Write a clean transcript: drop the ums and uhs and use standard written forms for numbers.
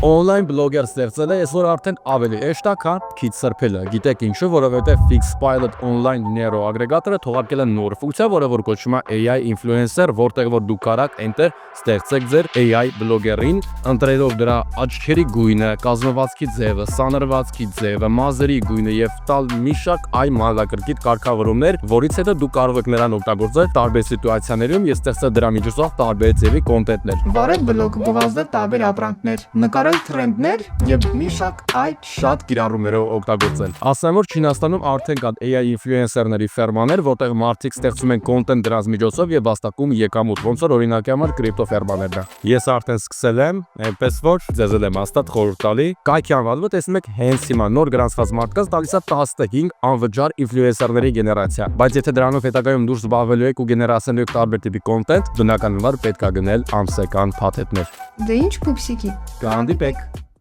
Online բլոգեր ստեղծելը այսօր արդեն ավելի հեշտ է, քան քիչ սրբելը։ Գիտեք ինչու, որովհետև FixPilot Online Nero ագրեգատորը թողարկել է նոր ֆունկցիա, որը որ կոչվում է AI Influencer, որտեղ որ դուք կարաք այնտեղ ստեղծեք ձեր AI բլոգերին, ընտրելով դրա աչքերի գույնը, կազմվածքի ձևը, սանրվածքի ձևը, մազերի գույնը եւ տալ մի շարք այլ մանրակրկիտ կարգավորումներ, որից հետո դուք կարող եք նրան օգտագործել տարբեր սիտուացիաներում եւ ստեղծել դրա միջոցով տարբեր ձևի կոնտենտներ։ Վարել բլոգ, գովազդել տարբեր ապրանքներ, նկարել թրենդներ եւ մի շարք այլ Շատ կիրառումներով օգտագործել։ Ասեմ, որ Չինաստանում արդեն կան AI ինֆլուենսերների ֆերմաներ, որտեղ մարդիկ ստեղծում են կոնտենտ դրանց միջոցով եւ վաստակում եկամուտ, ոնց որ օրինակի համար կրիպտո ֆերմաներն է։ Ես արդեն սկսել եմ, այնպես որ ձեզ եմ հաստատ խորհուրդ տալի։ Կայքի անվանումը տեսնում եք հենց հիմա նոր գրանցված մարդկանց տալիս է 15 անվճար ինֆլուենսերների գեներացիա։ Բայց եթե դրանով հետագայում դուրս զբաղվելու եք ու գեներացնելու եք տարբեր տիպի կոնտենտ, բնականաբար պետք է գնել ամսական փաթեթներ։ Դե ինչ փուքսիկի։ Կհանդիպեք։